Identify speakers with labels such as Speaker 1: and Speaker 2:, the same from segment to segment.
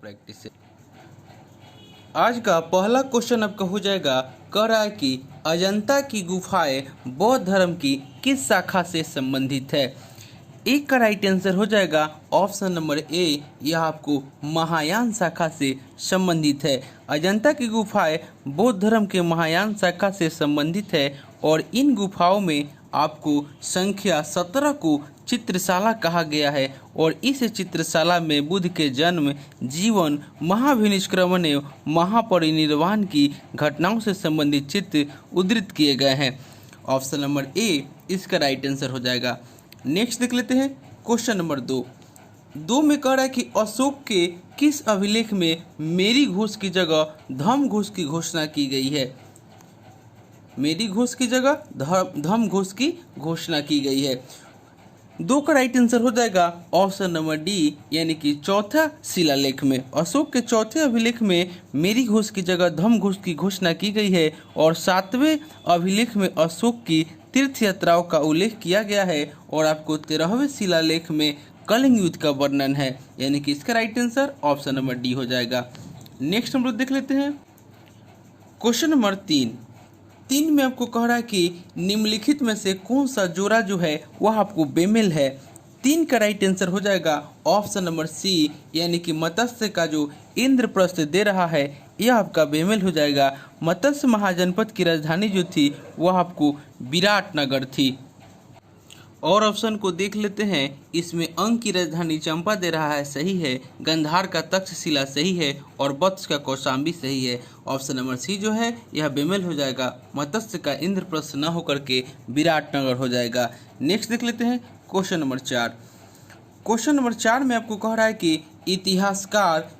Speaker 1: Practice है। आज का पहला क्वेश्चन आपका हो जाएगा, कह रहा है कि अजंता की गुफाएं बौद्ध धर्म की किस शाखा से संबंधित है। एक का राइट आंसर हो जाएगा ऑप्शन नंबर ए, यह आपको महायान शाखा से संबंधित है। अजंता की गुफाएं बौद्ध धर्म के महायान शाखा से संबंधित है और इन गुफाओं में आपको संख्या 17 को चित्रशाला कहा गया है और इस चित्रशाला में बुद्ध के जन्म, जीवन, महाभिनिष्क्रमण एवं महापरिनिर्वाण की घटनाओं से संबंधित चित्र उद्धृत किए गए हैं। ऑप्शन नंबर ए इसका राइट आंसर हो जाएगा। नेक्स्ट देख लेते हैं क्वेश्चन नंबर 2 में कह रहा है कि अशोक के किस अभिलेख में मेरी घोष की जगह धम घोष की घोषणा की गई है। मेरी घोष की जगह धम घोष की घोषणा की गई है। 2 का राइट आंसर हो जाएगा ऑप्शन नंबर डी, यानी कि चौथा शिलालेख में। अशोक के चौथे अभिलेख में मेरी घोष की जगह धम घोष की घोषणा की गई है और 7वें अभिलेख में अशोक की तीर्थ यात्राओं का उल्लेख किया गया है और आपको 13वें शिलालेख में कलिंग युद्ध का वर्णन है, यानी कि इसका right answer option number D हो जाएगा। नेक्स्ट हम लोग देख लेते हैं क्वेश्चन नंबर 3 में आपको कह रहा है कि निम्नलिखित में से कौन सा जोड़ा जो है वह आपको बेमेल है। 3 का राइट आंसर हो जाएगा ऑप्शन नंबर सी, यानी कि मत्स्य का जो इंद्रप्रस्थ दे रहा है यह आपका बेमेल हो जाएगा। मत्स्य महाजनपद की राजधानी जो थी वह आपको विराटनगर थी। और ऑप्शन को देख लेते हैं, इसमें अंग की राजधानी चंपा दे रहा है, सही है। गंधार का तक्षशिला सही है और वत्स का कौशाम्बी सही है। ऑप्शन नंबर सी जो है यह बेमेल हो जाएगा। मत्स्य का इंद्रप्रस्थ न होकर के विराटनगर हो जाएगा। नेक्स्ट देख लेते हैं क्वेश्चन नंबर 4। क्वेश्चन नंबर 4 में आपको कह रहा है कि इतिहासकार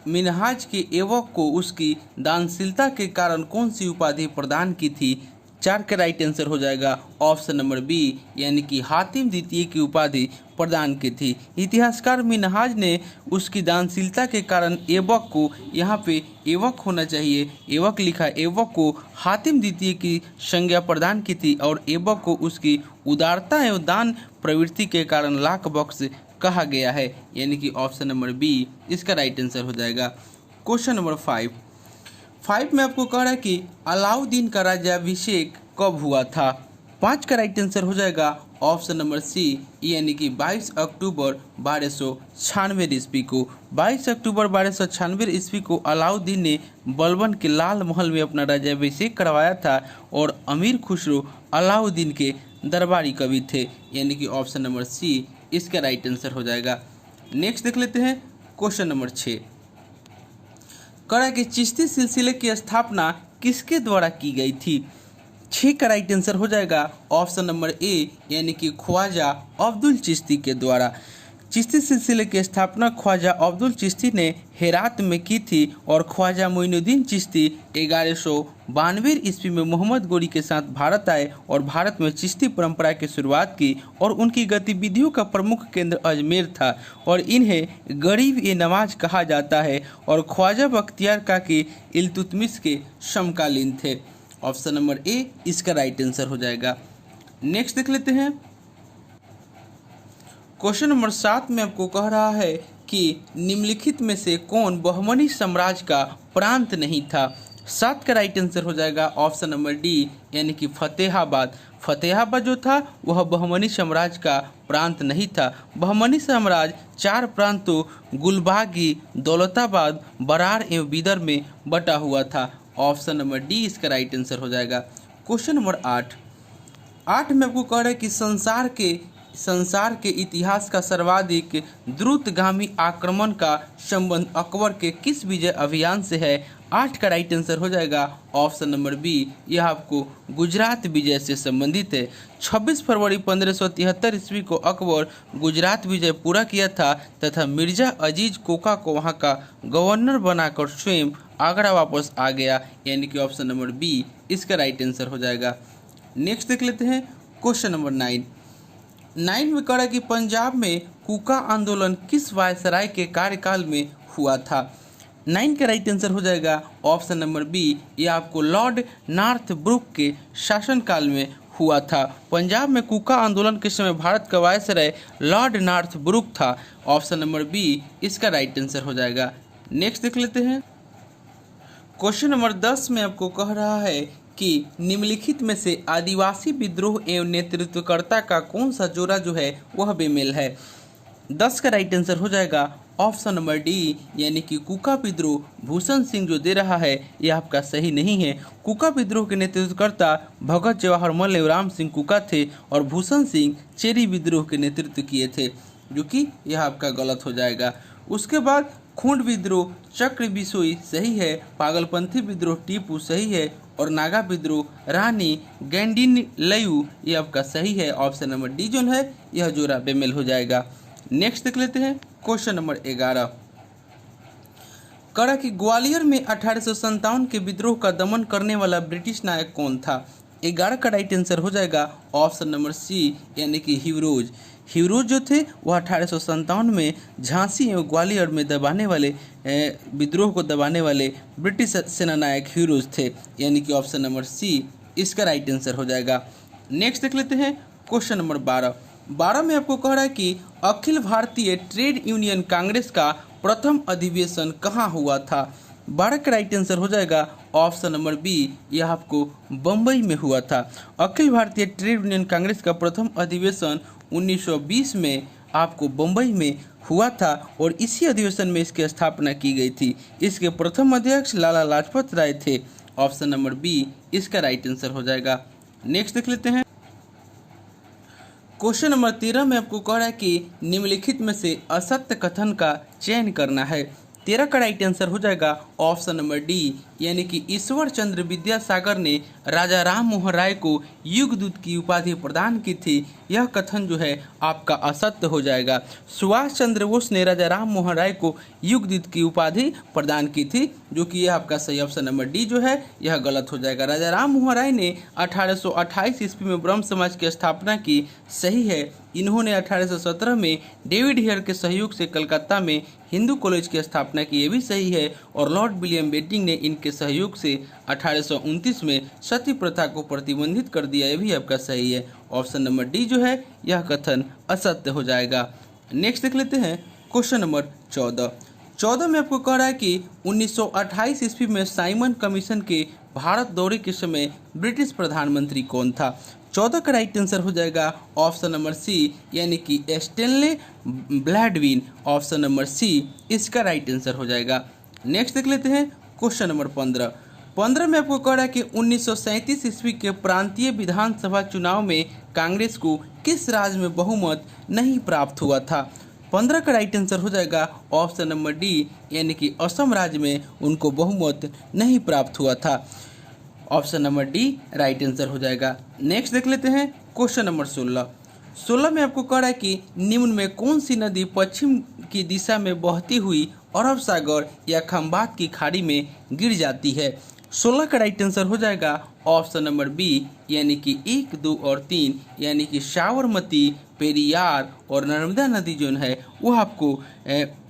Speaker 1: मिनहाज के एवक को उसकी दानशीलता के कारण कौन सी उपाधि प्रदान की थी। 4 का राइट आंसर हो जाएगा ऑप्शन नंबर बी, यानी कि हातिम द्वितीय की उपाधि प्रदान की थी। इतिहासकार मिनहाज ने उसकी दानशीलता के कारण एवक को, यहाँ पे एवक होना चाहिए, एवक लिखा, एवक को हातिम द्वितीय की संज्ञा प्रदान की थी और एवक को उसकी उदारता एवं दान प्रवृत्ति के कारण लाख बख्श कहा गया है, यानी कि ऑप्शन नंबर बी इसका राइट आंसर हो जाएगा। क्वेश्चन नंबर 5 में आपको कह रहा है कि अलाउद्दीन का राज्याभिषेक कब हुआ था। 5 का राइट आंसर हो जाएगा ऑप्शन नंबर सी, यानी कि 22 अक्टूबर 1296 ईस्वी को। 22 अक्टूबर 1296 ईस्वी को अलाउद्दीन ने बलबन के लाल महल में अपना राज्याभिषेक करवाया था और अमीर खुसरो अलाउद्दीन के दरबारी कवि थे, यानी कि ऑप्शन नंबर सी इसका राइट आंसर हो जाएगा। नेक्स्ट देख लेते हैं क्वेश्चन नंबर 6। कह रहा है कि चिश्ती सिलसिले की स्थापना किसके द्वारा की गई थी। 6 का राइट आंसर हो जाएगा ऑप्शन नंबर ए, यानी कि ख्वाजा अब्दुल चिश्ती के द्वारा। चिश्ती सिलसिले की स्थापना ख्वाजा अब्दुल चिश्ती ने हेरात में की थी और ख्वाजा मोइनुद्दीन चिश्ती 1192 ईस्वी में मोहम्मद गोरी के साथ भारत आए और भारत में चिश्ती परंपरा की शुरुआत की और उनकी गतिविधियों का प्रमुख केंद्र अजमेर था और इन्हें गरीब-ए-नवाज कहा जाता है और ख्वाजा बख्तियार काकी इल्तुतमिश के समकालीन थे। ऑप्शन नंबर ए इसका राइट आंसर हो जाएगा। नेक्स्ट देख लेते हैं क्वेश्चन नंबर 7 में आपको कह रहा है कि निम्नलिखित में से कौन बहमनी साम्राज्य का प्रांत नहीं था। 7 का राइट आंसर हो जाएगा ऑप्शन नंबर डी, यानी कि फतेहाबाद। फतेहाबाद जो था वह बहमनी साम्राज्य का प्रांत नहीं था। बहमनी साम्राज्य 4 प्रांतों गुलबागी, दौलताबाद, बरार एवं बीदर में बटा हुआ था। ऑप्शन नंबर डी इसका राइट आंसर हो जाएगा। क्वेश्चन नंबर 8 में आपको कह रहा है कि संसार के इतिहास का सर्वाधिक द्रुतगामी आक्रमण का संबंध अकबर के किस विजय अभियान से है। 8 का राइट आंसर हो जाएगा ऑप्शन नंबर बी, यह आपको गुजरात विजय से संबंधित है। 26 फरवरी 1573 ईस्वी को अकबर गुजरात विजय पूरा किया था तथा मिर्जा अजीज कोका को वहां का गवर्नर बनाकर स्वयं आगरा वापस आ गया, यानी कि ऑप्शन नंबर बी इसका राइट आंसर हो जाएगा। नेक्स्ट देख लेते हैं क्वेश्चन नंबर 9 में कह रहा है कि पंजाब में कूका आंदोलन किस वायसराय के कार्यकाल में हुआ था। 9 का राइट आंसर हो जाएगा ऑप्शन नंबर बी, यह आपको लॉर्ड नॉर्थ ब्रुक के शासनकाल में हुआ था। पंजाब में कुका आंदोलन के समय भारत का वायसराय लॉर्ड नॉर्थब्रुक था। ऑप्शन नंबर बी इसका राइट आंसर हो जाएगा। नेक्स्ट देख लेते हैं। क्वेश्चन नंबर 10 में आपको कह रहा है कि निम्नलिखित में से आदिवासी विद्रोह एवं नेतृत्वकर्ता का कौन सा जोड़ा जो है वह बेमेल है। 10 का राइट आंसर हो जाएगा ऑप्शन नंबर डी, यानी कि कुका विद्रोह भूषण सिंह जो दे रहा है यह आपका सही नहीं है। कुका विद्रोह के नेतृत्वकर्ता भगत जवाहर मल्ल एवं राम सिंह कुका थे और भूषण सिंह चेरी विद्रोह के नेतृत्व किए थे, जो कि यह आपका गलत हो जाएगा। उसके बाद खूंड विद्रोह चक्र बिसोई सही है, पागलपंथी विद्रोह टीपू सही है और नागा विद्रोह रानी गैंडिनलयू ये आपका सही है। ऑप्शन नंबर डी जो है यह जोड़ा बेमेल हो जाएगा। नेक्स्ट देख लेते हैं। क्वेश्चन नंबर 11 करा कि ग्वालियर में 1857 के विद्रोह का दमन करने वाला ब्रिटिश नायक कौन था। 11 का राइट आंसर हो जाएगा ऑप्शन नंबर सी, यानी कि ह्यूरोज। ह्यूरोज जो थे वह 1857 में झांसी एवं ग्वालियर में दबाने वाले विद्रोह को दबाने वाले ब्रिटिश सेना नायक ह्यूरोज थे, यानी कि ऑप्शन नंबर सी इसका राइट आंसर हो जाएगा। नेक्स्ट देख लेते हैं। क्वेश्चन नंबर 12 में आपको कह रहा है कि अखिल भारतीय ट्रेड यूनियन कांग्रेस का प्रथम अधिवेशन कहाँ हुआ था। 12 का राइट आंसर हो जाएगा ऑप्शन नंबर बी, यह आपको बम्बई में हुआ था। अखिल भारतीय ट्रेड यूनियन कांग्रेस का प्रथम अधिवेशन 1920 में आपको बम्बई में हुआ था और इसी अधिवेशन में इसकी स्थापना की गई थी। इसके प्रथम अध्यक्ष लाला लाजपत राय थे। ऑप्शन नंबर बी इसका राइट आंसर हो जाएगा। नेक्स्ट देख लेते हैं। क्वेश्चन नंबर 13 में आपको कह रहा है कि निम्नलिखित में से असत्य कथन का चयन करना है। 13 का राइट आंसर हो जाएगा ऑप्शन नंबर डी, यानी कि ईश्वर चंद्र विद्यासागर ने राजा राम मोहन राय को युगदूत की उपाधि प्रदान की थी। यह कथन जो है आपका असत्य हो जाएगा। सुभाष चंद्र बोस ने राजा राम मोहन राय को युगदूत की उपाधि प्रदान की थी, जो कि यह आपका सही ऑप्शन नंबर डी जो है यह गलत हो जाएगा। राजा राम मोहन राय ने 1828 ईस्वी में ब्रह्म समाज की स्थापना की, सही है। इन्होंने 1817 में डेविड हेयर के सहयोग से कलकत्ता में हिंदू कॉलेज की स्थापना की, ये भी सही है। और लॉर्ड विलियम बेंटिंक ने इनके सहयोग से 1829 में सती प्रथा को प्रतिबंधित कर दिया, ये भी आपका सही है। ऑप्शन नंबर डी जो है यह कथन असत्य हो जाएगा। नेक्स्ट देख लेते हैं। क्वेश्चन नंबर 14 में आपको कह रहा है कि 1928 ईस्वी में साइमन कमीशन के भारत दौरे के समय ब्रिटिश प्रधानमंत्री कौन था। 14 का राइट आंसर हो जाएगा ऑप्शन नंबर सी, यानी कि स्टेनले ब्लैडविन। ऑप्शन नंबर सी इसका राइट आंसर हो जाएगा। नेक्स्ट देख लेते हैं। क्वेश्चन नंबर 15 में आपको कह रहा है कि 1937 ईस्वी के प्रांतीय विधानसभा चुनाव में कांग्रेस को किस राज्य में बहुमत नहीं प्राप्त हुआ था। 15 का राइट आंसर हो जाएगा ऑप्शन नंबर डी, यानी कि असम राज्य में उनको बहुमत नहीं प्राप्त हुआ था। Option number D right answer हो जाएगा। नेक्स्ट देख लेते हैं। क्वेश्चन नंबर 16 में आपको कह रहा है कि निम्न में कौन सी नदी पश्चिम की दिशा में बहती हुई अरब सागर या खंबात की खाड़ी में गिर जाती है। 16 का राइट आंसर हो जाएगा ऑप्शन नंबर बी, यानी कि 1, 2 और 3, यानी कि साबरमती, पेरियार और नर्मदा नदी जो है वो आपको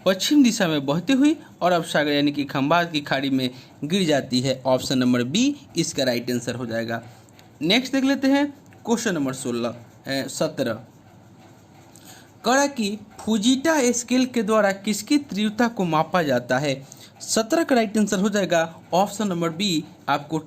Speaker 1: पश्चिम दिशा में बहती हुई अरब सागर यानी कि खंबात की खाड़ी में गिर जाती है। ऑप्शन नंबर बी इसका राइट आंसर हो जाएगा। नेक्स्ट देख लेते हैं। क्वेश्चन नंबर 17 करा कि फुजीटा स्केल के द्वारा किसकी तीव्रता को मापा जाता है। 17 का राइट आंसर हो जाएगा ऑप्शन नंबर बी, आपको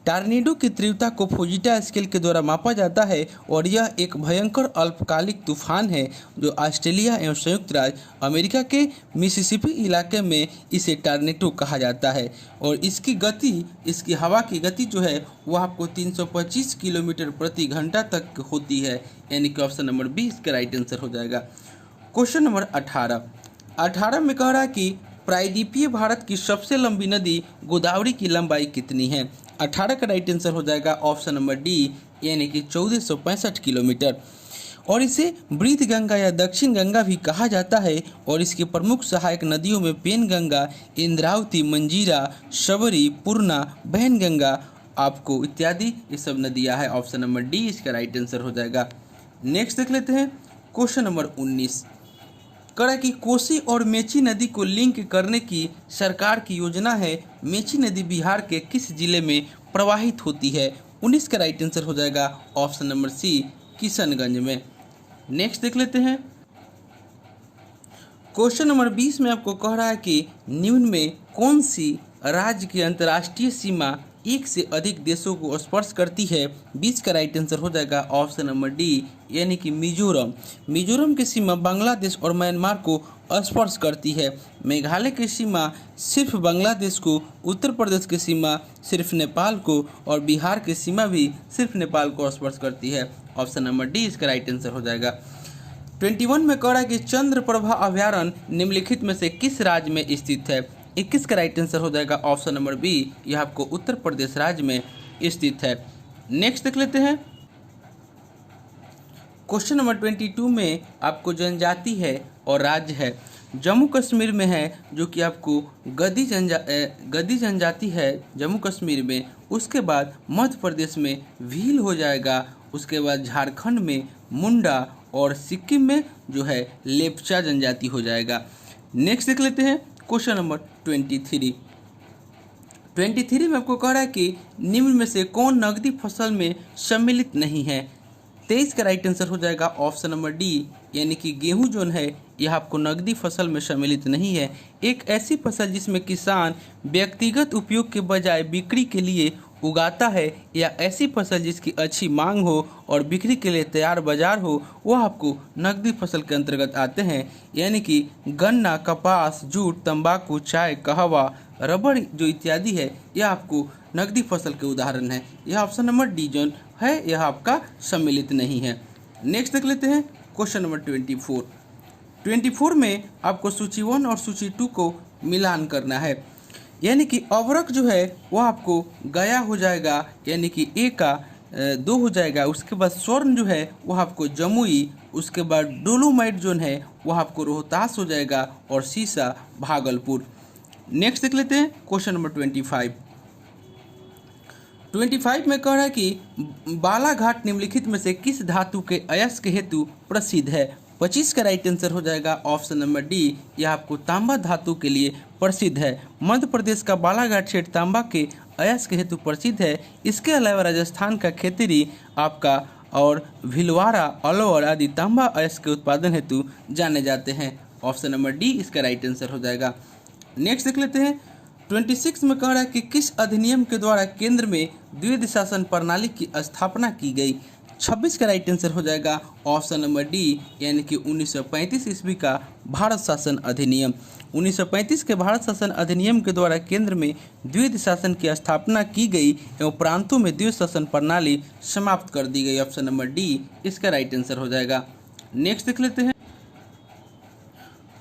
Speaker 1: टार्नेडो की तीव्रता को फुजीटा स्केल के द्वारा मापा जाता है और यह एक भयंकर अल्पकालिक तूफान है जो ऑस्ट्रेलिया एवं संयुक्त राज्य अमेरिका के मिसिसिपी इलाके में इसे टार्नेडो कहा जाता है और इसकी हवा की गति जो है वह आपको 325 किलोमीटर प्रति घंटा तक होती है, यानी कि ऑप्शन नंबर बी इसका राइट आंसर हो जाएगा। क्वेश्चन नंबर 18 में कह रहा है कि प्रायद्वीपीय भारत की सबसे लंबी नदी गोदावरी की लंबाई कितनी है। 18 का राइट आंसर हो जाएगा ऑप्शन नंबर डी, यानी कि 1465 किलोमीटर और इसे वृद्ध गंगा या दक्षिण गंगा भी कहा जाता है और इसकी प्रमुख सहायक नदियों में पेनगंगा, इंद्रावती, मंजीरा, शबरी, पूर्णा, बहनगंगा आपको इत्यादि ये सब नदियाँ हैं। ऑप्शन नंबर डी इसका राइट आंसर हो जाएगा। नेक्स्ट देख लेते हैं। क्वेश्चन नंबर 19 करा कि कोसी और मेची नदी को लिंक करने की सरकार की योजना है। मेची नदी बिहार के किस जिले में प्रवाहित होती है। 19 का राइट आंसर हो जाएगा ऑप्शन नंबर सी किशनगंज में। नेक्स्ट देख लेते हैं। क्वेश्चन नंबर 20 में आपको कह रहा है कि निम्न में कौन सी राज्य की अंतर्राष्ट्रीय सीमा एक से अधिक देशों को स्पर्श करती है। 20 का राइट आंसर हो जाएगा ऑप्शन नंबर डी यानी कि मिजोरम। मिजोरम की सीमा बांग्लादेश और म्यांमार को स्पर्श करती है। मेघालय की सीमा सिर्फ बांग्लादेश को, उत्तर प्रदेश की सीमा सिर्फ नेपाल को और बिहार की सीमा भी सिर्फ नेपाल को स्पर्श करती है। ऑप्शन नंबर डी इसका राइट आंसर हो जाएगा। 21 में कह रहा है कि चंद्रप्रभा अभयारण्य निम्नलिखित में से किस राज्य में स्थित है। 21 का राइट आंसर हो जाएगा ऑप्शन नंबर बी, यह आपको उत्तर प्रदेश राज्य में स्थित है। नेक्स्ट देख लेते हैं। क्वेश्चन नंबर 22 में आपको जनजाति है और राज्य है। जम्मू कश्मीर में है जो कि आपको गद्दी जनजाति है जम्मू कश्मीर में। उसके बाद मध्य प्रदेश में भील हो जाएगा। उसके बाद झारखंड में मुंडा और सिक्किम में जो है लेप्चा जनजाति हो जाएगा। नेक्स्ट देख लेते हैं क्वेश्चन नंबर 23 में आपको कह रहा है कि निम्न में से कौन नकदी फसल में सम्मिलित नहीं है। 23 का राइट आंसर हो जाएगा ऑप्शन नंबर डी यानी कि गेहूं जो है यह आपको नकदी फसल में सम्मिलित नहीं है। एक ऐसी फसल जिसमें किसान व्यक्तिगत उपयोग के बजाय बिक्री के लिए उगाता है या ऐसी फसल जिसकी अच्छी मांग हो और बिक्री के लिए तैयार बाजार हो, वह आपको नकदी फसल के अंतर्गत आते हैं। यानी कि गन्ना, कपास, जूट, तंबाकू, चाय, कहवा, रबड़ जो इत्यादि है यह आपको नकदी फसल के उदाहरण है। यह ऑप्शन नंबर डी जो है यह आपका सम्मिलित नहीं है। नेक्स्ट देख लेते हैं क्वेश्चन नंबर 24 में आपको सूची 1 और सूची 2 को मिलान करना है। यानी कि अवरक जो है वो आपको गया हो जाएगा यानी कि ए का 2 हो जाएगा। उसके बाद स्वर्ण जो है वह आपको जमुई, उसके बाद डोलोमाइट जो है वह आपको रोहतास हो जाएगा और सीसा भागलपुर। नेक्स्ट देख लेते हैं क्वेश्चन नंबर 25 में कह रहा है कि बालाघाट निम्नलिखित में से किस धातु के अयस्क हेतु प्रसिद्ध है। 25 का राइट आंसर हो जाएगा ऑप्शन नंबर डी, यह आपको तांबा धातु के लिए प्रसिद्ध है। मध्य प्रदेश का बालाघाट क्षेत्र तांबा के अयस्क हेतु प्रसिद्ध है। इसके अलावा राजस्थान का खेतरी आपका और भिलवाड़ा, अलवर आदि तांबा अयस्क के उत्पादन हेतु जाने जाते हैं। ऑप्शन नंबर डी इसका राइट आंसर हो जाएगा। नेक्स्ट देख लेते हैं। 26 में कह रहा है कि किस अधिनियम के द्वारा केंद्र में द्विदिश शासन प्रणाली की स्थापना की गई। 26 का राइट आंसर हो जाएगा ऑप्शन नंबर डी यानी कि 1935 ईस्वी का भारत शासन अधिनियम। 1935 के भारत शासन अधिनियम के द्वारा केंद्र में द्विदिश शासन की स्थापना की गई एवं प्रांतों में द्विदिश शासन प्रणाली समाप्त कर दी गई। ऑप्शन नंबर डी इसका राइट आंसर हो जाएगा। नेक्स्ट देख लेते हैं।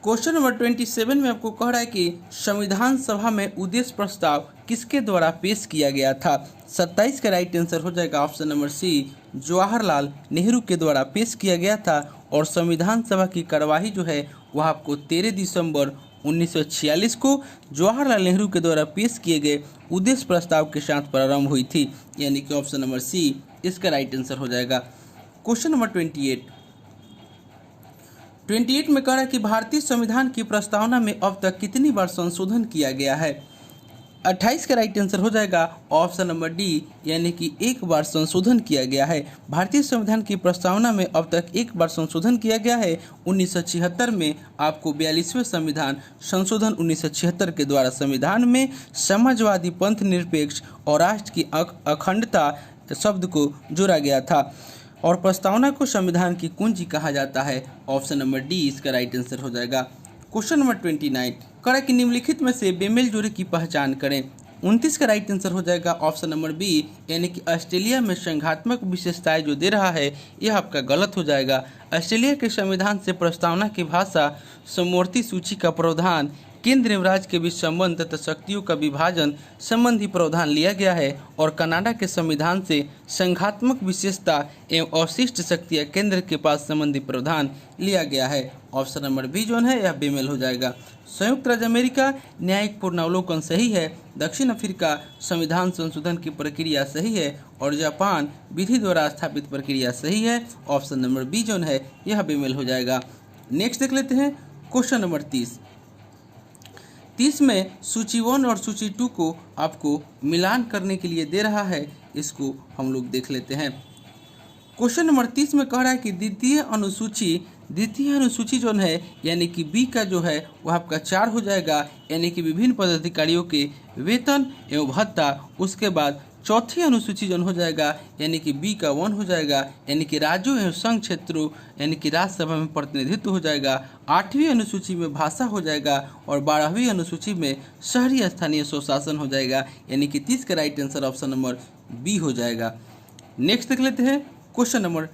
Speaker 1: क्वेश्चन नंबर 27 में आपको कह रहा है कि संविधान सभा में उद्देश्य प्रस्ताव किसके द्वारा पेश किया गया था। 27 का राइट आंसर हो जाएगा option number C, Jawaharlal Nehru के द्वारा पेश किया गया था। और संविधान सभा की कार्यवाही जो है वह आपको 13 दिसंबर 1946 को जवाहरलाल नेहरू के द्वारा पेश किए गए उद्देश्य प्रस्ताव के साथ प्रारंभ हुई थी। यानी कि ऑप्शन नंबर सी इसका राइट आंसर हो जाएगा। क्वेश्चन नंबर 28 में कह रहा है कि भारतीय संविधान की प्रस्तावना में अब तक कितनी बार संशोधन किया गया है। 28 का राइट आंसर हो जाएगा ऑप्शन नंबर डी यानी कि एक बार संशोधन किया गया है। भारतीय संविधान की प्रस्तावना में अब तक एक बार संशोधन किया गया है। 1976 में आपको 42वें संविधान संशोधन 1976 के द्वारा संविधान में समाजवादी, पंथ निरपेक्ष और राष्ट्र की अखंडता शब्द को जोड़ा गया था। और प्रस्तावना को संविधान की कुंजी कहा जाता है। ऑप्शन नंबर डी इसका राइट आंसर हो जाएगा। क्वेश्चन नंबर 29 कह कि निम्नलिखित में से बेमेल जोड़े की पहचान करें। 29 का राइट आंसर हो जाएगा ऑप्शन नंबर बी यानी कि ऑस्ट्रेलिया में संघात्मक विशेषताएं जो दे रहा है यह आपका गलत हो जाएगा। ऑस्ट्रेलिया के संविधान से प्रस्तावना की भाषा, समवर्ती सूची का प्रावधान, केंद्र एवं राज्य के बीच संबंध तथा शक्तियों का विभाजन संबंधी प्रावधान लिया गया है। और कनाडा के संविधान से संघात्मक विशेषता एवं अवशिष्ट शक्तियाँ केंद्र के पास संबंधी प्रावधान लिया गया है। ऑप्शन नंबर बी जो है यह बेमेल हो जाएगा। संयुक्त राज्य अमेरिका न्यायिक पूर्णावलोकन सही है। दक्षिण अफ्रीका संविधान संशोधन की प्रक्रिया सही है। और जापान विधि द्वारा स्थापित प्रक्रिया सही है। ऑप्शन नंबर बी जो है यह बेमेल हो जाएगा। नेक्स्ट देख लेते हैं क्वेश्चन नंबर 30। 30 में सूची 1 और सूची 2 को आपको मिलान करने के लिए दे रहा है, इसको हम लोग देख लेते हैं। क्वेश्चन नंबर 30 में कह रहा है कि द्वितीय अनुसूची जो है यानी कि बी का जो है वह आपका 4 हो जाएगा, यानी कि विभिन्न पदाधिकारियों के वेतन एवं भत्ता। उसके बाद चौथी अनुसूची जो हो जाएगा यानी कि बी का 1 हो जाएगा, यानी कि राज्यों एवं संघ क्षेत्रों यानी कि राज्यसभा में प्रतिनिधित्व हो जाएगा। 8वीं अनुसूची में भाषा हो जाएगा और 12वीं अनुसूची में शहरी स्थानीय स्वशासन हो जाएगा, यानी कि 30 का right answer option number B हो जाएगा। नेक्स्ट देख लेते हैं क्वेश्चन नंबर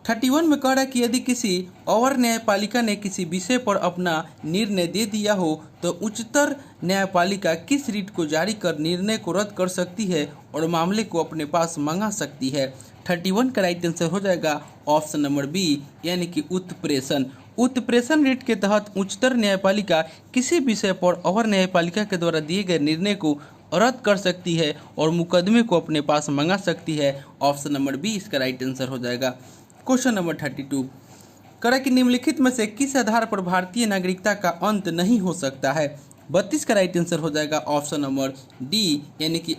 Speaker 1: 31 में कह रहा है कि यदि किसी और न्यायपालिका ने किसी विषय पर अपना निर्णय दे दिया हो तो उच्चतर न्यायपालिका किस रीट को जारी कर निर्णय को रद्द कर सकती है और मामले को अपने पास मंगा सकती है। 31 का राइट आंसर हो जाएगा ऑप्शन नंबर बी, यानी कि उत्प्रेषण रीट के तहत उच्चतर न्यायपालिका किसी विषय पर और न्यायपालिका के द्वारा दिए गए निर्णय को रद्द कर सकती है और मुकदमे को अपने पास मंगा सकती है। ऑप्शन नंबर बी इसका राइट आंसर हो जाएगा। क्वेश्चन नंबर 32 करा कि निम्नलिखित में से किस आधार पर भारतीय नागरिकता का अंत नहीं हो सकता है। 32 का राइट आंसर हो जाएगा ऑप्शन नंबर डी, यानी कि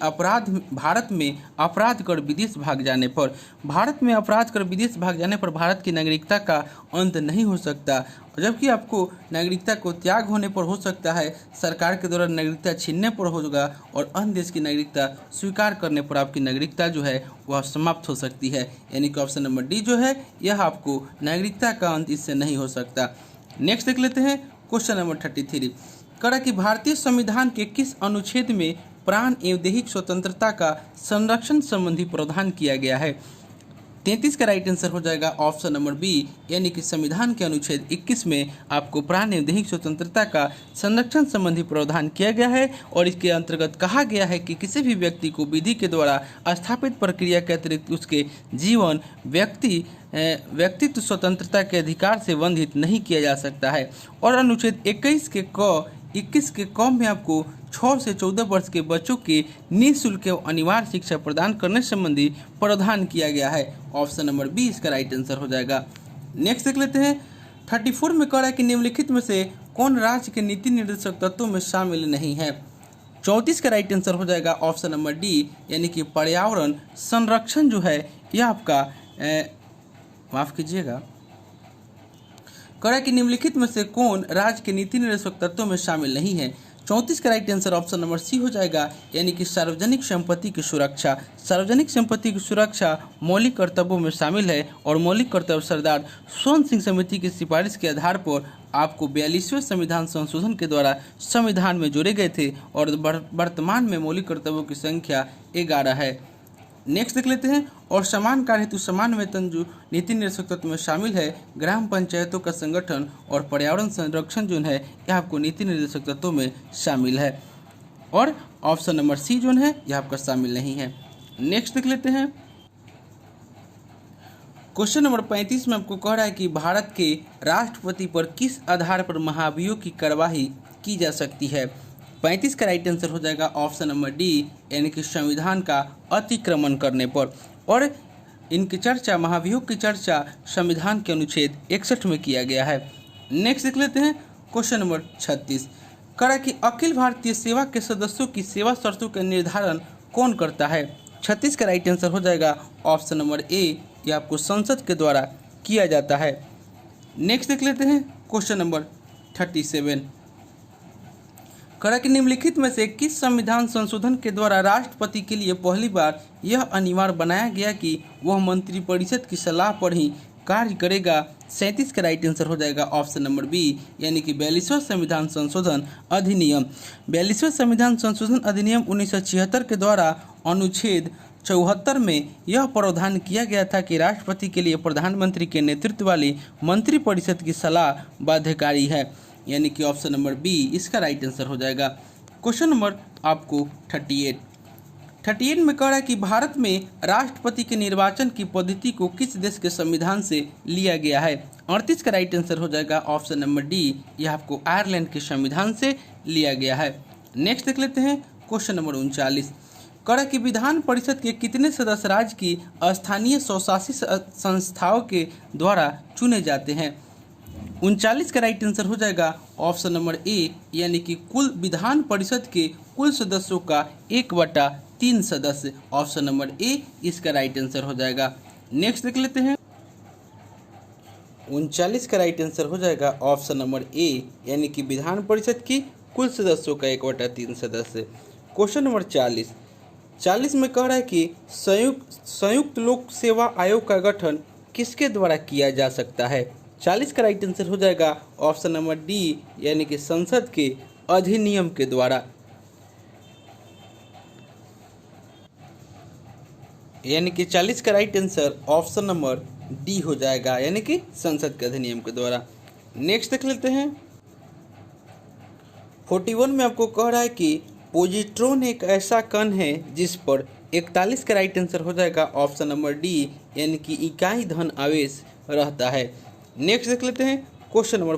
Speaker 1: भारत में अपराध कर विदेश भाग जाने पर। भारत में अपराध कर विदेश भाग जाने पर भारत की नागरिकता का अंत नहीं हो सकता, जबकि आपको नागरिकता को त्याग होने पर हो सकता है, सरकार के द्वारा नागरिकता छीनने पर होगा और अन्य देश की नागरिकता स्वीकार करने पर आपकी नागरिकता जो है वह समाप्त हो सकती है, यानी कि ऑप्शन नंबर डी जो है यह आपको नागरिकता का अंत इससे नहीं हो सकता। नेक्स्ट देख लेते हैं क्वेश्चन नंबर 33 करा कि भारतीय संविधान के किस अनुच्छेद में प्राण एवं दैहिक स्वतंत्रता का संरक्षण संबंधी प्रावधान किया गया है। 33 का राइट आंसर हो जाएगा ऑप्शन नंबर बी, यानी कि संविधान के अनुच्छेद 21 में आपको प्राण एवं दैहिक स्वतंत्रता का संरक्षण संबंधी प्रावधान किया गया है और इसके अंतर्गत कहा गया है कि किसी भी व्यक्ति को विधि के द्वारा स्थापित प्रक्रिया के अतिरिक्त उसके जीवन व्यक्तित्व स्वतंत्रता के अधिकार से वंचित नहीं किया जा सकता है। और अनुच्छेद 21 के क में आपको 6 से 14 वर्ष के बच्चों के निःशुल्क एवं अनिवार्य शिक्षा प्रदान करने संबंधी प्रावधान किया गया है। ऑप्शन नंबर बी इसका राइट आंसर हो जाएगा। नेक्स्ट देख लेते हैं 34 में कह रहा है कि निम्नलिखित में से कौन राज्य के नीति निर्देशक तत्वों में शामिल नहीं है। 34 का राइट आंसर हो जाएगा ऑप्शन नंबर डी, यानी कि पर्यावरण संरक्षण जो है यह आपका माफ कीजिएगा करा कि निम्नलिखित में से कौन राज्य के नीति निर्देशक तत्वों में शामिल नहीं है। 34 का right answer option number C हो जाएगा, यानी कि सार्वजनिक संपत्ति की सुरक्षा। सार्वजनिक संपत्ति की सुरक्षा मौलिक कर्तव्यों में शामिल है और मौलिक कर्तव्य सरदार स्वर्ण सिंह समिति की सिफारिश के आधार पर आपको 42वें संविधान संशोधन के द्वारा संविधान में जोड़े गए थे और वर्तमान में मौलिक कर्तव्यों की संख्या 11 है। नेक्स्ट देख लेते हैं और समान कार्य हेतु समान वेतन जो नीति निर्देशक तत्व में शामिल है। ग्राम पंचायतों का संगठन और पर्यावरण संरक्षण जो है यह आपको नीति निर्देशक तत्वों में शामिल है और ऑप्शन नंबर सी जो है यह आपका शामिल नहीं है। नेक्स्ट देख लेते हैं क्वेश्चन नंबर 35 में आपको कह रहा है कि भारत के राष्ट्रपति पर किस आधार पर महाभियोग की कार्यवाही की जा सकती है। 35 का राइट आंसर हो जाएगा ऑप्शन नंबर डी, यानी कि संविधान का अतिक्रमण करने पर। और इनकी चर्चा महाभियोग की चर्चा संविधान के अनुच्छेद 61 में किया गया है। नेक्स्ट देख लेते हैं क्वेश्चन नंबर 36 करा कि अखिल भारतीय सेवा के सदस्यों की सेवा शर्तों का निर्धारण कौन करता है। 36 का राइट आंसर हो जाएगा ऑप्शन नंबर ए, यह आपको संसद के द्वारा किया जाता है। नेक्स्ट देख लेते हैं क्वेश्चन नंबर 37 करा कि निम्नलिखित में से किस संविधान संशोधन के द्वारा राष्ट्रपति के लिए पहली बार यह अनिवार्य बनाया गया कि वह मंत्रिपरिषद की सलाह पर ही कार्य करेगा। 37 का राइट आंसर हो जाएगा ऑप्शन नंबर बी, यानी कि 42वां संविधान संशोधन अधिनियम। 42वां संविधान संशोधन अधिनियम 1976 के द्वारा अनुच्छेद 74 में यह प्रावधान किया गया था कि राष्ट्रपति के लिए प्रधानमंत्री के नेतृत्व वाली मंत्रिपरिषद की सलाह बाध्यकारी है, यानी कि ऑप्शन नंबर बी इसका राइट आंसर हो जाएगा। क्वेश्चन नंबर आपको 38 में कह रहा है कि भारत में राष्ट्रपति के निर्वाचन की पद्धति को किस देश के संविधान से लिया गया है। 38 का राइट आंसर हो जाएगा ऑप्शन नंबर डी, यह आपको आयरलैंड के संविधान से लिया गया है। नेक्स्ट देख लेते हैं क्वेश्चन नंबर 39 कह रहा है कि विधान परिषद के कितने सदस्य राज्य की स्थानीय स्वशासी संस्थाओं के द्वारा चुने जाते हैं। 39 का राइट आंसर हो जाएगा ऑप्शन नंबर ए, यानी कि कुल विधान परिषद के कुल सदस्यों का 1/3 सदस्य। ऑप्शन नंबर ए इसका राइट आंसर हो जाएगा। नेक्स्ट देख लेते हैं। 39 का राइट आंसर हो जाएगा ऑप्शन नंबर ए, यानी कि विधान परिषद की कुल सदस्यों का 1/3 सदस्य। क्वेश्चन नंबर 40 में कह रहा है कि संयुक्त लोक सेवा आयोग का गठन किसके द्वारा किया जा सकता है। 40 का राइट आंसर हो जाएगा ऑप्शन नंबर डी, यानी कि संसद के अधिनियम के द्वारा। यानी कि 40 का right answer option number D हो जाएगा, यानी कि संसद के अधिनियम के द्वारा। नेक्स्ट देख लेते हैं। 41 में आपको कह रहा है कि पोजिट्रॉन एक ऐसा कण है जिस पर 41 का राइट आंसर हो जाएगा ऑप्शन नंबर डी, यानी कि इकाई धन आवेश रहता है। नेक्स्ट देख लेते हैं क्वेश्चन नंबर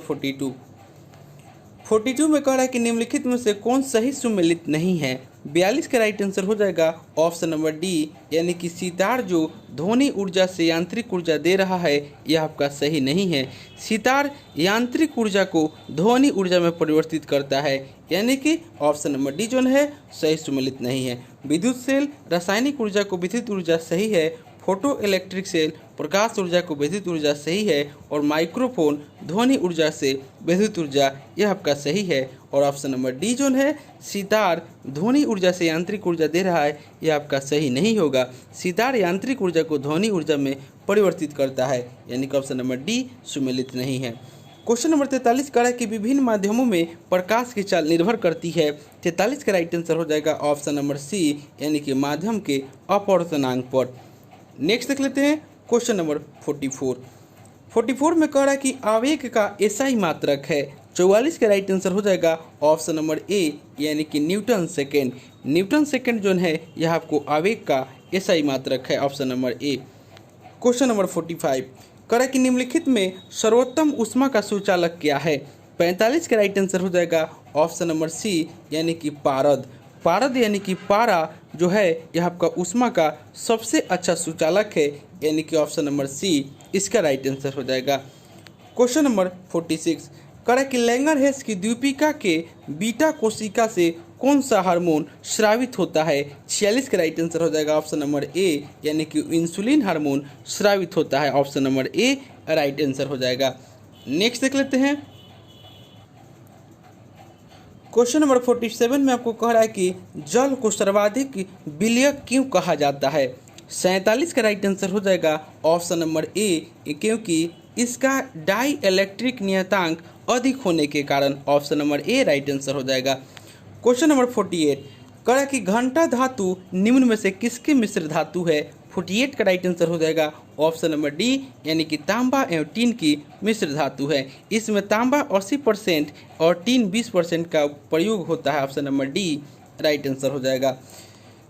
Speaker 1: 42 में कह रहा है कि निम्नलिखित में से कौन सही सुमेलित नहीं है। 42 का राइट आंसर हो जाएगा ऑप्शन नंबर डी, यानी कि सितार जो ध्वनि ऊर्जा से यांत्रिक ऊर्जा दे रहा है यह आपका सही नहीं है। सितार यांत्रिक ऊर्जा को ध्वनि ऊर्जा में परिवर्तित करता है, यानी कि ऑप्शन नंबर डी जो है सही सुमेलित नहीं है। विद्युत सेल रासायनिक ऊर्जा को विद्युत ऊर्जा सही है। फोटो इलेक्ट्रिक सेल प्रकाश ऊर्जा को विद्युत ऊर्जा सही है। और माइक्रोफोन ध्वनि ऊर्जा से विद्युत ऊर्जा यह आपका सही है। और ऑप्शन नंबर डी जो है सितार ध्वनि ऊर्जा से यांत्रिक ऊर्जा दे रहा है यह आपका सही नहीं होगा। सितार यांत्रिक ऊर्जा को ध्वनि ऊर्जा में परिवर्तित करता है, यानी कि ऑप्शन नंबर डी सुमेलित नहीं है। क्वेश्चन नंबर 43 कह रहा है कि विभिन्न माध्यमों में प्रकाश की चाल निर्भर करती है। 43 का राइट आंसर हो जाएगा ऑप्शन नंबर सी, यानी कि माध्यम के अपवर्तनांक पर। नेक्स्ट देख लेते हैं क्वेश्चन नंबर 44 में कह रहा है कि आवेग का एसआई मात्रक है। 44 का राइट आंसर हो जाएगा ऑप्शन नंबर ए, यानी कि न्यूटन सेकेंड। न्यूटन सेकेंड जो है यह आपको आवेग का एसआई मात्रक है, ऑप्शन नंबर ए। क्वेश्चन नंबर 45 कह रहा है कि निम्नलिखित में सर्वोत्तम ऊष्मा का सुचालक क्या है। 45 का राइट आंसर हो जाएगा ऑप्शन नंबर सी, यानी कि पारद। पारद यानी कि पारा जो है यह आपका ऊष्मा का सबसे अच्छा सुचालक है, यानी कि ऑप्शन नंबर सी इसका राइट आंसर हो जाएगा। क्वेश्चन नंबर 46 कह रहा है कि लैंगरहेंस की द्वीपिका के बीटा कोशिका से कौन सा हार्मोन स्रावित होता है। 46 का राइट आंसर हो जाएगा ऑप्शन नंबर ए, यानी कि इंसुलिन हार्मोन स्रावित होता है, option number A right answer हो जाएगा। नेक्स्ट देख लेते हैं। क्वेश्चन नंबर 47 में आपको कह रहा है कि जल को सर्वाधिक विलयक क्यों कहा जाता है। 47 का राइट आंसर हो जाएगा ऑप्शन नंबर ए, क्योंकि इसका डाई इलेक्ट्रिक नियतांक अधिक होने के कारण, option number A right answer हो जाएगा। क्वेश्चन नंबर 48 कह रहा है कि घंटा धातु निम्न में से किसकी मिश्र धातु है। 48 का राइट आंसर हो जाएगा ऑप्शन नंबर डी, यानी कि तांबा एवं टीन की मिश्र धातु है। इसमें तांबा 80% और टीन 20% का प्रयोग होता है, option number D right answer हो जाएगा।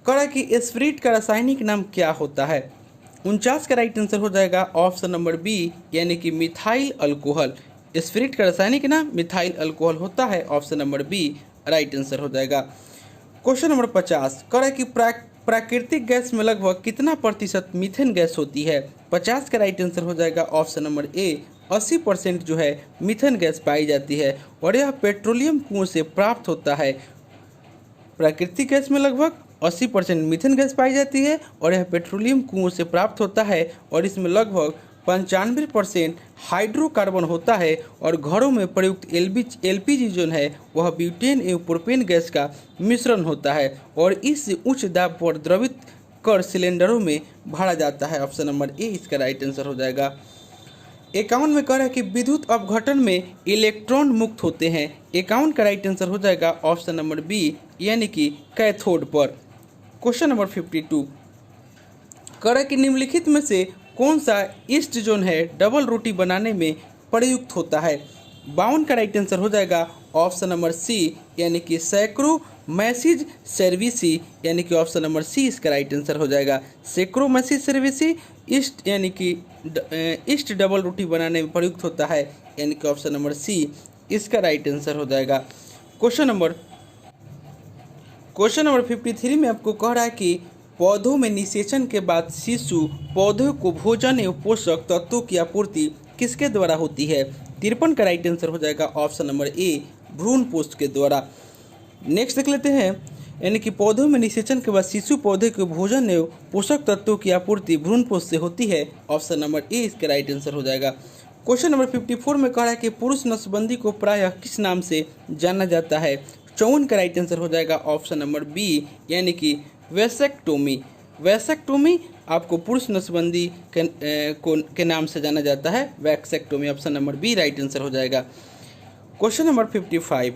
Speaker 1: कह रहा है कि स्पिरिट का रासायनिक नाम क्या होता है। 49 का राइट आंसर हो जाएगा ऑप्शन नंबर बी, यानी कि मिथाइल अल्कोहल। स्पिरिट का रासायनिक नाम मिथाइल अल्कोहल होता है, option number B right answer हो जाएगा। क्वेश्चन नंबर 50 कह रहा है कि प्राकृतिक गैस में लगभग कितना प्रतिशत मीथेन गैस होती है। 50 का राइट आंसर हो जाएगा ऑप्शन नंबर ए, 80% जो है मीथेन गैस पाई जाती है और यह पेट्रोलियम कुओं से प्राप्त होता है। प्राकृतिक गैस में लगभग 80% मीथेन गैस पाई जाती है और यह पेट्रोलियम कुओं से प्राप्त होता है और इसमें लगभग 95% हाइड्रोकार्बन होता है और घरों में प्रयुक्त एलपीजी जो है वह ब्यूटेन एवं प्रोपेन गैस का मिश्रण होता है और इस उच्च दाब पर द्रवित कर सिलेंडरों में भरा जाता है, ऑप्शन नंबर ए इसका राइट आंसर हो जाएगा। 51 में कह रहा है कि विद्युत अपघटन में इलेक्ट्रॉन मुक्त होते हैं। 51 का राइट आंसर हो जाएगा ऑप्शन नंबर बी, यानी कि कैथोड पर। क्वेश्चन नंबर 52 कह रहा है कि निम्नलिखित में से कौन सा ईस्ट जोन है डबल रोटी बनाने में प्रयुक्त होता है। 52 का राइट आंसर हो जाएगा ऑप्शन नंबर सी, यानी कि सैक्रोमैसिज सर्विसी, यानी कि ऑप्शन नंबर सी इसका राइट आंसर हो जाएगा। सैक्रोमैसिज सर्विसी ईस्ट, यानी कि ईस्ट डबल रोटी बनाने में प्रयुक्त होता है, यानी कि ऑप्शन नंबर सी इसका राइट आंसर हो जाएगा। क्वेश्चन नंबर 53 में आपको कह रहा है कि पौधों में निषेचन के बाद शिशु पौधों को भोजन एवं पोषक तत्वों की आपूर्ति किसके द्वारा होती है। 53 का राइट आंसर हो जाएगा ऑप्शन नंबर ए, भ्रूण पोष के द्वारा। नेक्स्ट देख लेते हैं, यानी कि पौधों में निषेचन के बाद शिशु पौधे के भोजन एवं पोषक तत्वों की आपूर्ति भ्रूण पोष से होती है। ऑप्शन नंबर ए इसका राइट आंसर हो जाएगा। क्वेश्चन नंबर 54 में कह रहा है कि पुरुष नसबंदी को प्रायः किस नाम से जाना जाता है। 54 का राइट आंसर हो जाएगा ऑप्शन नंबर बी, यानी कि वैसेक्टोमी। वैसेक्टोमी आपको पुरुष नसबंदी के नाम से जाना जाता है, vasectomy. Option number B right answer हो जाएगा। क्वेश्चन नंबर 55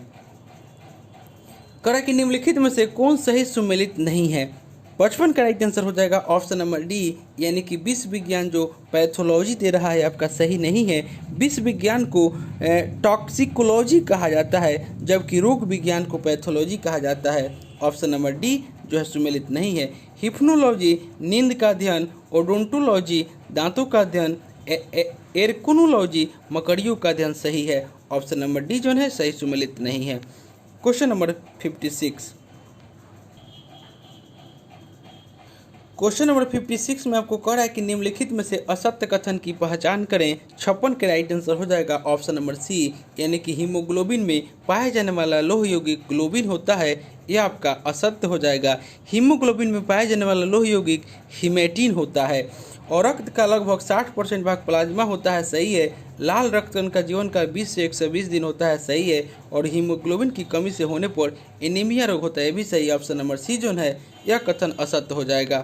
Speaker 1: करा कि निम्नलिखित में से कौन सही सुमेलित नहीं है। 55 का राइट आंसर हो जाएगा ऑप्शन नंबर डी, यानी कि विश्व विज्ञान जो पैथोलॉजी दे रहा है आपका सही नहीं है। विश्व विज्ञान को टॉक्सिकोलॉजी कहा जाता है, जबकि रोग विज्ञान को पैथोलॉजी कहा जाता है। ऑप्शन नंबर डी जो है सुमेलित नहीं है। हिप्नोलॉजी नींद का अध्ययन, ओडोंटोलॉजी दांतों का अध्ययन, एर्कोनोलॉजी मकड़ियों का अध्ययन सही है। ऑप्शन नंबर डी जो है सही सुमेलित नहीं है। क्वेश्चन नंबर 56 क्वेश्चन नंबर 56 में आपको कह रहा है कि निम्नलिखित में से असत्य कथन की पहचान करें। 56 के राइट आंसर हो जाएगा ऑप्शन नंबर सी, यानी कि हीमोग्लोबिन में पाया जाने वाला लोह यौगिक ग्लोबिन होता है, यह आपका असत्य हो जाएगा। हीमोग्लोबिन में पाया जाने वाला लोह यौगिक हीमेटिन होता है। और रक्त का लगभग 60% भाग प्लाज्मा होता है, सही है। लाल रक्तकण का जीवन काल 20 से 120 दिन होता है, सही है। और हीमोग्लोबिन की कमी से होने पर एनीमिया रोग होता है, ये भी सही। ऑप्शन नंबर सी जो है यह कथन असत्य हो जाएगा।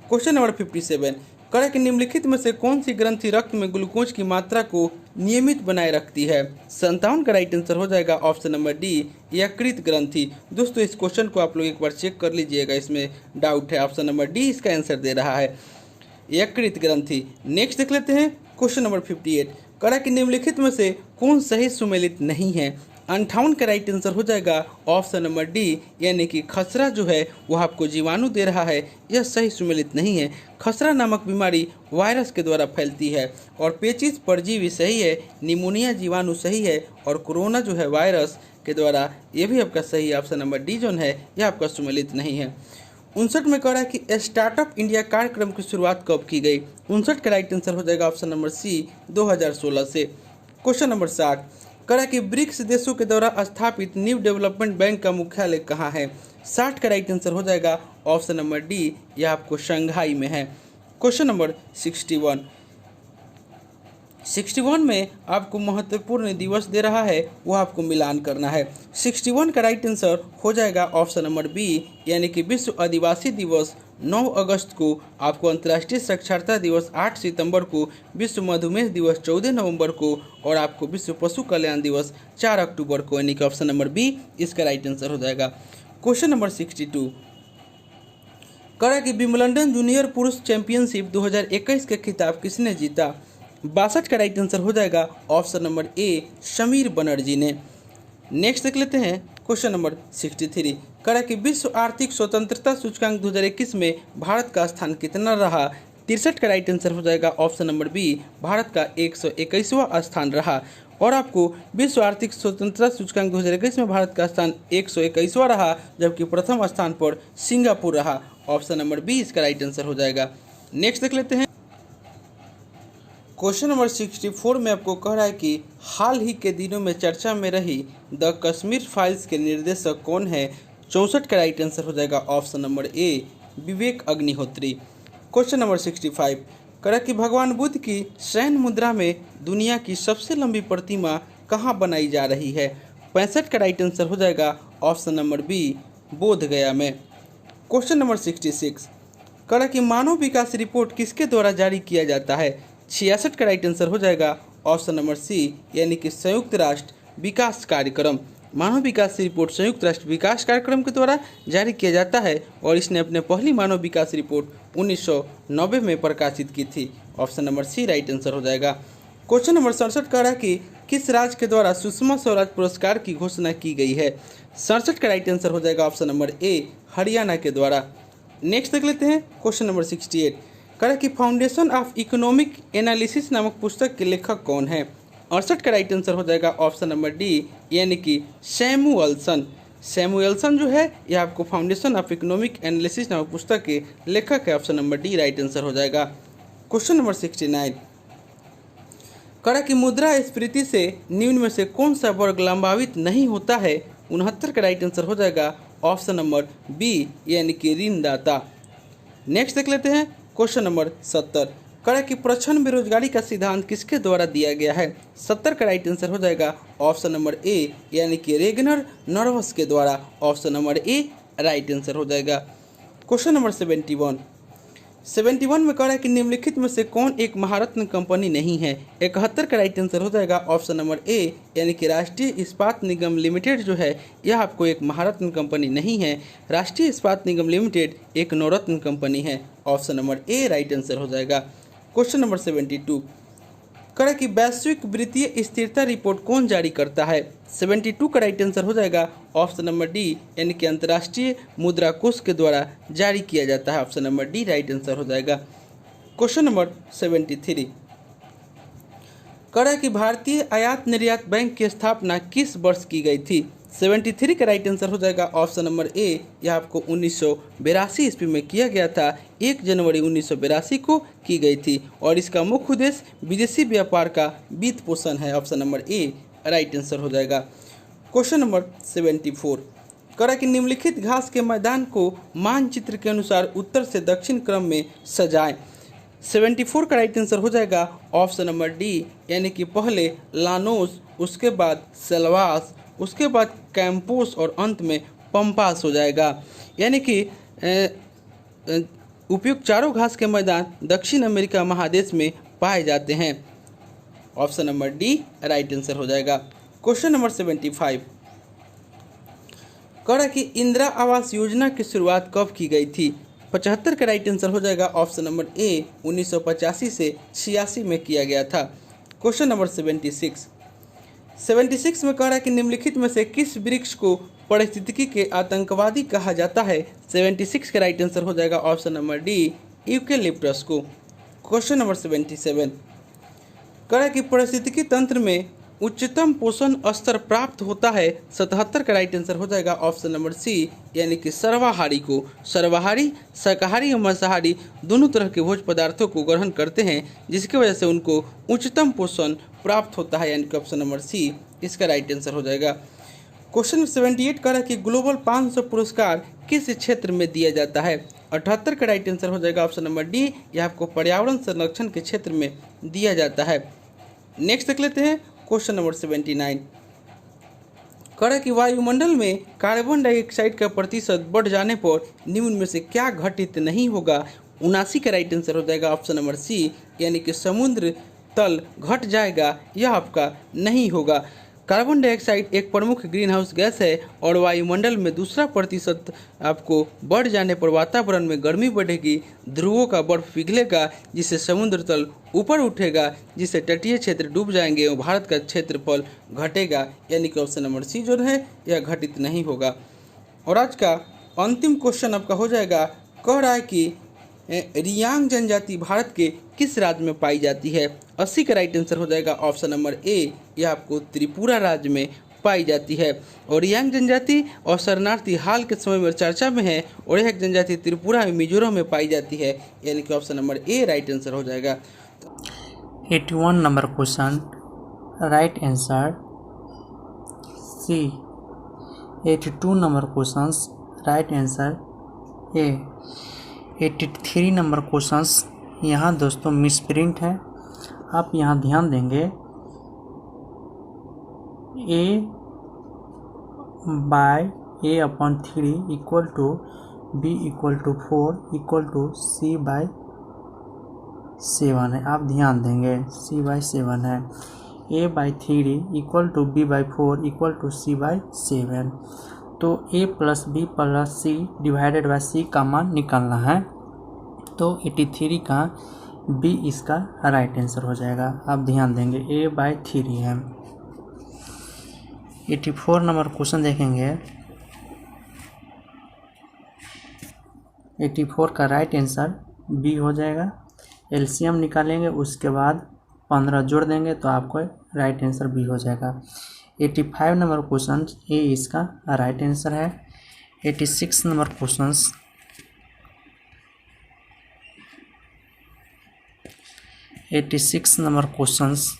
Speaker 1: क्वेश्चन नंबर 57 करें कि निम्नलिखित में से कौन सी ग्रंथि रक्त में ग्लूकोज की मात्रा को नियमित बनाए रखती है। 57 का राइट आंसर हो जाएगा ऑप्शन नंबर डी, यकृत ग्रंथि। दोस्तों इस क्वेश्चन को आप लोग एक बार चेक कर लीजिएगा, इसमें डाउट है। ऑप्शन नंबर डी इसका आंसर दे रहा है, यकृत ग्रंथि। नेक्स्ट देख लेते हैं क्वेश्चन नंबर 58 करा कि निम्नलिखित में से कौन सही सुमेलित नहीं है। 58 का राइट आंसर हो जाएगा ऑप्शन नंबर डी, यानी कि खसरा जो है वह आपको जीवाणु दे रहा है, यह सही सुमेलित नहीं है। खसरा नामक बीमारी वायरस के द्वारा फैलती है। और पेचिश परजीवी सही है, निमोनिया जीवाणु सही है, और कोरोना जो है वायरस के द्वारा, ये भी आपका सही है। ऑप्शन नंबर डी जो है यह आपका सुमेलित नहीं है। 59 में कह रहा है कि स्टार्टअप इंडिया कार्यक्रम की शुरुआत कब की गई। 59 का राइट आंसर हो जाएगा ऑप्शन नंबर सी, 2016 से। क्वेश्चन नंबर 60 कह रहा है कि ब्रिक्स देशों के द्वारा स्थापित न्यू डेवलपमेंट बैंक का मुख्यालय कहाँ है। 60 का राइट आंसर हो जाएगा ऑप्शन नंबर डी, यह आपको शंघाई में है। क्वेश्चन नंबर 61 में आपको महत्वपूर्ण दिवस दे रहा है, वो आपको मिलान करना है। 61 का राइट आंसर हो जाएगा ऑप्शन नंबर बी, यानी कि विश्व आदिवासी दिवस 9 अगस्त को, आपको अंतर्राष्ट्रीय साक्षरता दिवस 8 सितंबर को, विश्व मधुमेह दिवस 14 नवंबर को, और आपको विश्व पशु कल्याण दिवस 4 अक्टूबर को, यानी कि ऑप्शन नंबर बी इसका राइट आंसर हो जाएगा। क्वेश्चन नंबर 62 करा कि विंबलडन जूनियर पुरुष चैंपियनशिप 2021 का खिताब किसने जीता। 62 का राइट आंसर हो जाएगा ऑप्शन नंबर ए, समीर बनर्जी ने। नेक्स्ट देख लेते हैं क्वेश्चन नंबर 63 करा कि विश्व आर्थिक स्वतंत्रता सूचकांक 2021 में भारत का स्थान कितना रहा। 63 का राइट आंसर हो जाएगा ऑप्शन नंबर बी, भारत का 121वां स्थान रहा। और आपको विश्व आर्थिक स्वतंत्रता सूचकांक 2021 में भारत का स्थान 121वां रहा, जबकि प्रथम स्थान पर सिंगापुर रहा। ऑप्शन नंबर बी इसका राइट आंसर हो जाएगा। नेक्स्ट देख लेते हैं क्वेश्चन नंबर 64 में आपको कह रहा है कि हाल ही के दिनों में चर्चा में रही द कश्मीर फाइल्स के निर्देशक कौन है। 64 का राइट आंसर हो जाएगा ऑप्शन नंबर ए, विवेक अग्निहोत्री। क्वेश्चन नंबर 65 कह रहा है कि भगवान बुद्ध की शयन मुद्रा में दुनिया की सबसे लंबी प्रतिमा कहाँ बनाई जा रही है। 65 का राइट आंसर हो जाएगा ऑप्शन नंबर बी, बोध गया में। क्वेश्चन नंबर 66 कह रहा है कि मानव विकास रिपोर्ट किसके द्वारा जारी किया जाता है। 66 का राइट आंसर हो जाएगा ऑप्शन नंबर सी, यानी कि संयुक्त राष्ट्र विकास कार्यक्रम। मानव विकास रिपोर्ट संयुक्त राष्ट्र विकास कार्यक्रम के द्वारा जारी किया जाता है, और इसने अपने पहली मानव विकास रिपोर्ट 1990 में प्रकाशित की थी। Option number C right answer हो जाएगा। क्वेश्चन नंबर 67 कह रहा है कि किस राज्य के द्वारा सुषमा स्वराज पुरस्कार की घोषणा की गई है। 67 का राइट आंसर हो जाएगा ऑप्शन नंबर ए, हरियाणा के द्वारा। नेक्स्ट देख लेते हैं क्वेश्चन नंबर 68 कह कि फाउंडेशन ऑफ इकोनॉमिक एनालिसिस नामक पुस्तक के लेखक कौन है। 68 का राइट आंसर हो जाएगा ऑप्शन नंबर डी, यानी कि सैमुअल्सन। सैमुअल्सन जो है यह आपको फाउंडेशन ऑफ इकोनॉमिक एनालिसिस नामक पुस्तक के लेखक है। Option number D right answer हो जाएगा। क्वेश्चन नंबर 69 करा कि मुद्रास्फीति से निम्न में से कौन सा वर्ग लाभान्वित नहीं होता है। 69 का राइट आंसर हो जाएगा ऑप्शन नंबर बी, यानी कि ऋणदाता। नेक्स्ट देख लेते हैं क्वेश्चन नंबर 70। करा कि प्रच्छन्न बेरोजगारी का सिद्धांत किसके द्वारा दिया गया है। 70 का राइट आंसर हो जाएगा ऑप्शन नंबर ए, यानी कि रेगनर नर्वस के द्वारा। Option number A right answer हो जाएगा। क्वेश्चन नंबर 71 में कह रहा है कि निम्नलिखित में से कौन एक महारत्न कंपनी नहीं है। 71 का राइट आंसर हो जाएगा ऑप्शन नंबर ए, यानी कि राष्ट्रीय इस्पात निगम लिमिटेड जो है यह आपको एक महारत्न कंपनी नहीं है। राष्ट्रीय इस्पात निगम लिमिटेड एक नवरत्न कंपनी है। Option number A right answer हो जाएगा। क्वेश्चन नंबर 72 कह रहा है कि वैश्विक वित्तीय स्थिरता रिपोर्ट कौन जारी करता है। 72 का राइट आंसर हो जाएगा ऑप्शन नंबर डी, यानी कि अंतर्राष्ट्रीय मुद्रा कोष के द्वारा जारी किया जाता है। Option number D right answer हो जाएगा। क्वेश्चन नंबर 73 कह रहा है कि भारतीय आयात निर्यात बैंक की स्थापना किस वर्ष की गई थी। 73 का राइट आंसर हो जाएगा ऑप्शन नंबर ए, यह आपको 1982 ईस्वी में किया गया था। 1 जनवरी 1982 को की गई थी और इसका मुख्य उद्देश्य विदेशी व्यापार का वित्त पोषण है। Option number A right answer हो जाएगा। क्वेश्चन नंबर 74 कह रहा है कि निम्नलिखित घास के मैदान को मानचित्र के अनुसार उत्तर से दक्षिण क्रम में सजाएं। 74 का राइट आंसर हो जाएगा ऑप्शन नंबर डी, यानी कि पहले लानोस, उसके बाद सेल्वास, उसके बाद कैंपोस और अंत में पंपास हो जाएगा। यानी कि उपयुक्त चारों घास के मैदान दक्षिण अमेरिका महादेश में पाए जाते हैं। Option number D right answer हो जाएगा। क्वेश्चन नंबर 75 कह रहा है कि इंदिरा आवास योजना की शुरुआत कब की गई थी। 75 का राइट आंसर हो जाएगा ऑप्शन नंबर ए, 1985 से 86 में किया गया था। क्वेश्चन नंबर 76 में कह रहा है कि निम्नलिखित में से किस वृक्ष को पारिस्थितिकी के आतंकवादी कहा जाता है। 76 का राइट आंसर हो जाएगा ऑप्शन नंबर डी, यूकेलिप्टस को। क्वेश्चन नंबर 77 कह रहा है कि पारिस्थितिकी तंत्र में उच्चतम पोषण स्तर प्राप्त होता है। 77 का राइट आंसर हो जाएगा ऑप्शन नंबर सी, यानी कि सर्वाहारी को। सर्वाहारी शाकाहारी और मांसाहारी दोनों तरह के भोज्य पदार्थों को ग्रहण करते हैं, जिसकी वजह से उनको उच्चतम पोषण प्राप्त होता है, यानी कि ऑप्शन नंबर सी इसका राइट आंसर हो जाएगा। क्वेश्चन 78 कह रहा है कि ग्लोबल 500 पुरस्कार किस क्षेत्र में दिया जाता है। 78 का राइट आंसर हो जाएगा ऑप्शन नंबर डी, यह आपको पर्यावरण संरक्षण के क्षेत्र में दिया जाता है। नेक्स्ट देख लेते हैं क्वेश्चन नंबर 79 कह रहा है कि वायुमंडल में कार्बन डाइऑक्साइड का प्रतिशत बढ़ जाने पर निम्न में से क्या घटित नहीं होगा। 79 का राइट आंसर हो जाएगा ऑप्शन नंबर सी, यानी कि समुद्र तल घट जाएगा, यह आपका नहीं होगा। कार्बन डाइऑक्साइड एक प्रमुख ग्रीन हाउस गैस है और वायुमंडल में 2% आपको बढ़ जाने पर वातावरण में गर्मी बढ़ेगी, ध्रुवों का बर्फ पिघलेगा, जिससे समुद्र तल ऊपर उठेगा, जिससे तटीय क्षेत्र डूब जाएंगे और भारत का क्षेत्रफल घटेगा, यानी कि ऑप्शन नंबर सी जो है यह घटित नहीं होगा। और आज का अंतिम क्वेश्चन आपका हो जाएगा, कह रहा है कि रियांग जनजाति भारत के किस राज्य में पाई जाती है। 80 का राइट आंसर हो जाएगा ऑप्शन नंबर ए, यह आपको त्रिपुरा राज्य में पाई जाती है। और रियांग जनजाति और शरणार्थी हाल के समय में चर्चा में है और यह जनजाति त्रिपुरा और मिजोरम में पाई जाती है, यानी कि option number A right answer हो जाएगा।
Speaker 2: 81 number question right answer C. 82 number question right answer A. 83 number questions यहाँ दोस्तों मिसप्रिंट है, आप यहाँ ध्यान देंगे। a/a/3 equal to b equal to 4 equal to c/7 है, आप ध्यान देंगे c/7 है। a/3 equal to b/4 equal to c/7, तो a plus B plus C divided by C का मान निकालना है, तो 83 का बी इसका राइट आंसर हो जाएगा, आप ध्यान देंगे a/3 है। 84 नंबर क्वेश्चन देखेंगे। 84 का राइट आंसर बी हो जाएगा। एलसीएम निकालेंगे, उसके बाद 15 जोड़ देंगे तो आपको राइट आंसर बी हो जाएगा। 85 नंबर क्वेश्चन ए इसका राइट आंसर है। 86 number questions 86 number questions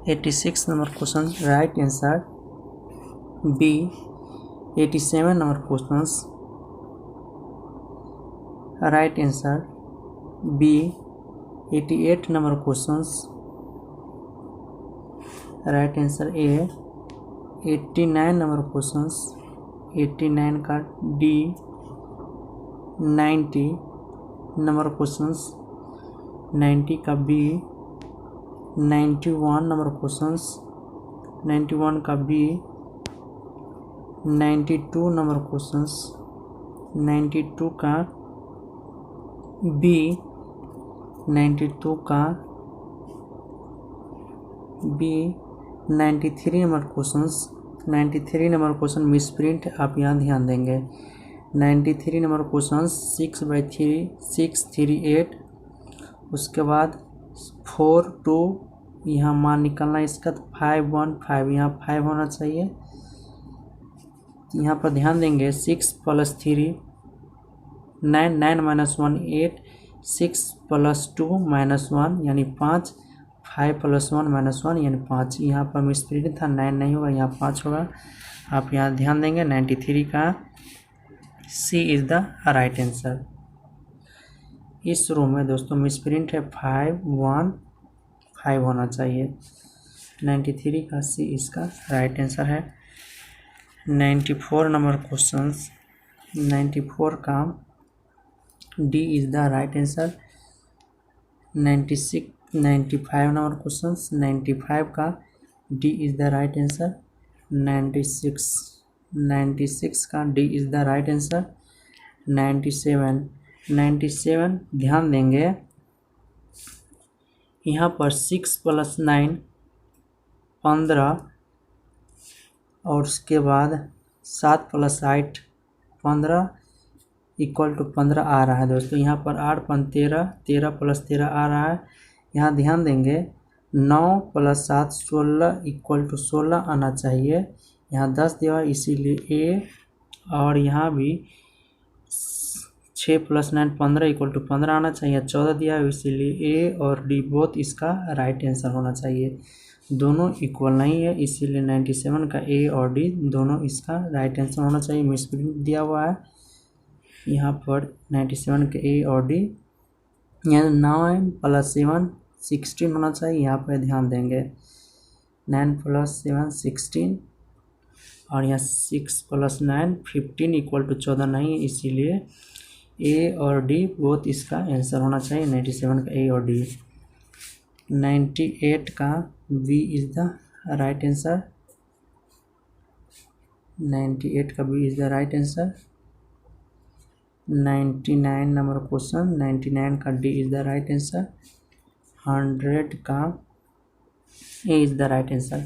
Speaker 2: 86 number question right answer B. 87 number questions right answer B. 88 number questions right answer A. 89 number questions 89 का डी। 90 नंबर क्वेश्चंस 90 का B. 91 number questions 91 का B. 92 number questions 92 का B. 92 का B. 93 number questions 93 number question misprint आप यहाँ ध्यान देंगे। 93 number question 6/3 638 उसके बाद 4 2 यहाँ मान निकलना इसका, तो 5 1 5 यहाँ 5 होना चाहिए। यहाँ पर ध्यान देंगे 6 + 3 9 9 - 1 8 6 + 2 -1 यानी 5 5 + 1 -1 यानी 5। यहाँ पर मिसप्रिंट था 9 नहीं होगा, यहाँ 5 होगा। आप यहाँ ध्यान देंगे 93 का सी इज़ द राइट आंसर। इस रो में दोस्तों मिसप्रिंट है 5 1 5 होना चाहिए। 93 का सी इसका राइट आंसर है। 94 नंबर क्वेश्चंस 94 का D is the right answer. 95 number questions 95 का D is the right answer. 96 का D is the right answer. 97 ध्यान देंगे यहाँ पर 6 + 9 15 और उसके बाद 7 + 8 15 = 15 आ रहा है दोस्तों। यहाँ पर 8 5 13 13 + 13 आ रहा है। यहाँ ध्यान देंगे 9 + 7 16 = 16 आना चाहिए। यहाँ 10 दिया हुआ इसीलिए ए, और यहाँ भी 6 + 9 15 = 15 आना चाहिए। 14 दिया है इसीलिए ए और डी बोथ इसका राइट आंसर होना चाहिए। दोनों इक्वल नहीं है इसीलिए 97 का ए और डी दोनों इसका राइट आंसर होना चाहिए। मिसप्रिंट दिया हुआ है यहाँ पर 97 के ए और डी। यहाँ 9 + 7 16 होना चाहिए, यहाँ पर ध्यान देंगे 9 + 7 16 और यहाँ 6 + 9 15 = 14 नहीं है इसीलिए ए और डी बोथ इसका आंसर होना चाहिए। 97 का ए और डी। 98 का B is the right answer. 98 का B is the right answer. 99 number question 99 का D is the right answer. 100 का A is the right answer.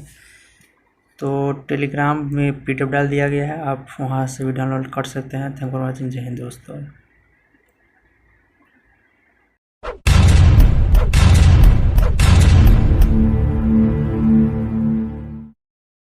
Speaker 2: तो टेलीग्राम में PDF डाल दिया गया है, आप वहाँ से भी डाउनलोड कर सकते हैं। Thank for watching. जय हिंद दोस्तों।